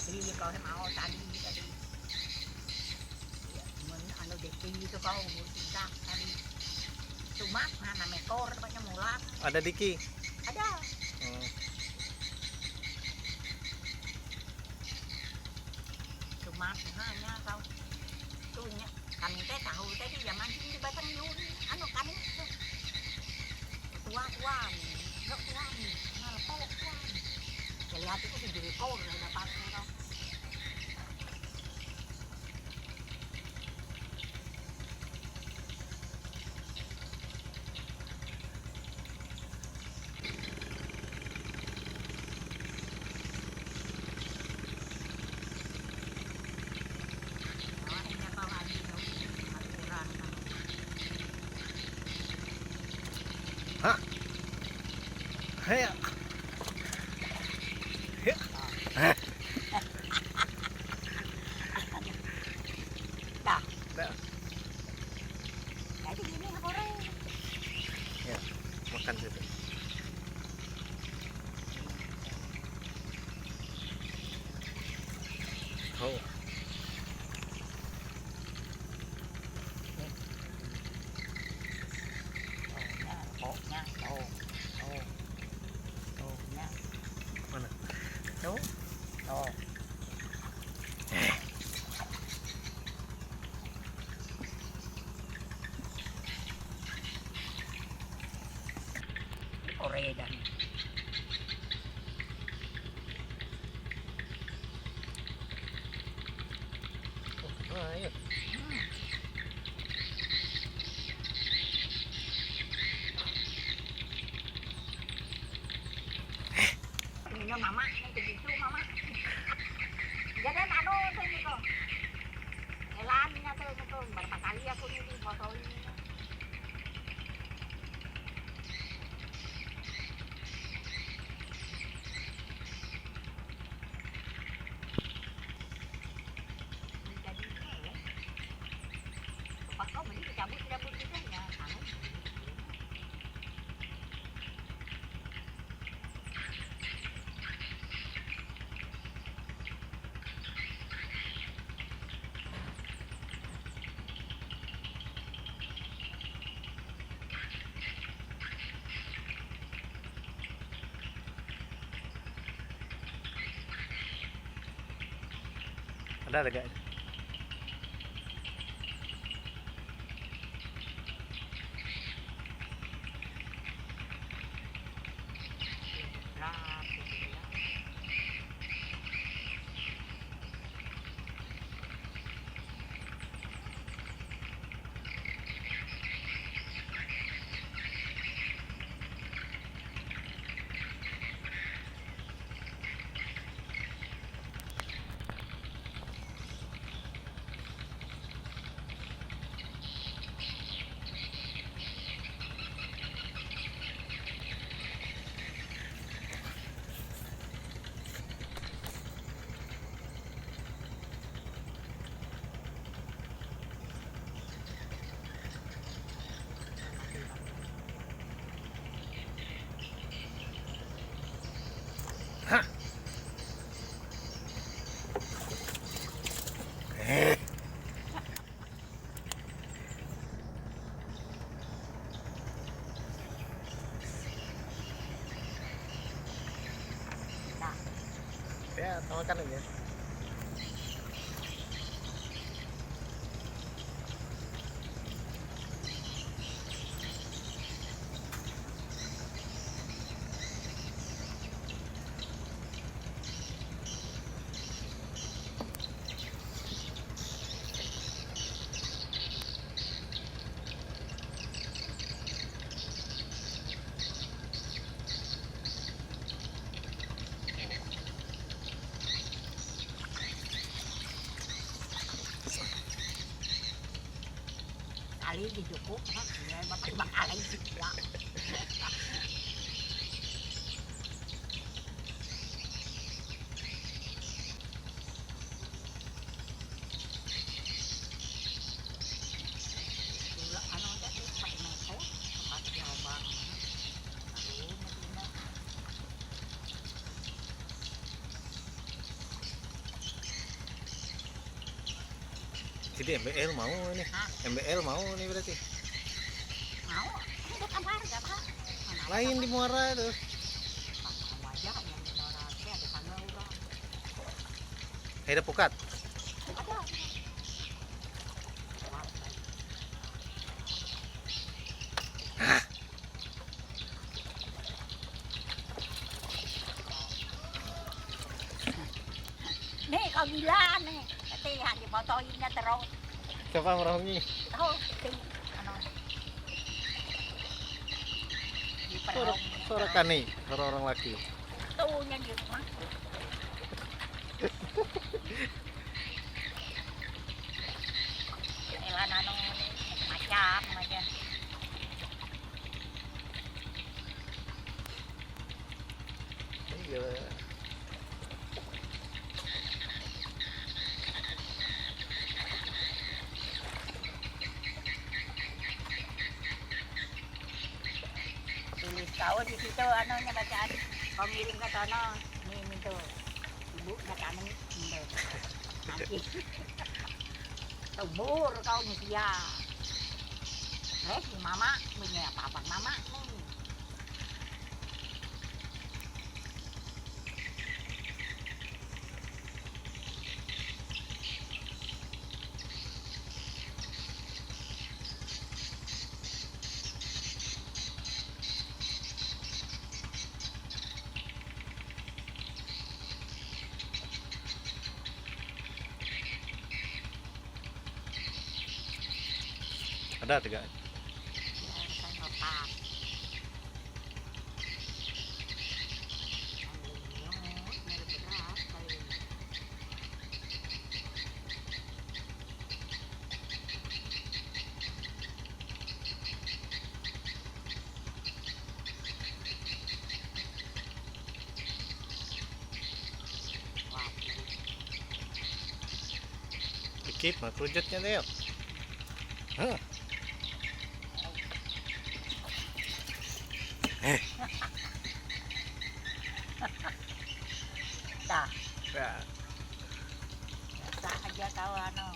Iya kau mau tadi tadi. Men anu deki itu kau tidak tadi. Cuma mana mekor banyak mulat. Ada Diki. Ada. Hmm. Cuma hanya kau tuhnya kami teh tahu tadi zaman ini di Batang Yun anu kami tua-tuan enggak tuan ngalpok tuan ya lihat itu si rekor dapatnya kau Hah? Hei. Hei. dah Dah. jadi gini goreng Ya, makan situ. Oh. pokoknya tuhnya Mana? tuh tuh koredan Oh, ayo. ini mama ini begitu mama jadi anu tuh itu elannya tuh itu berapa kali aku ini fotoin jadi pas kau beli cabut gitu ya anu Ada guys. Hah? Ya, makan aja. kali di Joko ya bapak bakal sih ya anu teh pakai meto pakai lobang aduh medina Jadi MBL mau ini. Hah? MBL mau nih berarti. Mau? Udah kan harga pak. Lain di Muara itu. Mau aja yang di Muara teh ada sana udah. Ada pukat. Ada. Nih kau gila nih. Latihan dipotoinnya terus. Siapa merahnya? Tahu itu ano. Suara, suara kani, suara orang laki. Tuhnya gitu mah. Elan ano macam aja. Iya. Tulis kau di situ ano nya bacaan. Kau ngirim ke sana. Nih minta. Ibu bacaan ini. Nanti. Tubur kau musia. Si mama punya apa mama nih. Ada tiga. Kan lepas. Dikit mah kerujutnya deh. Hah. Dah, Ya. biasa aja kau ano.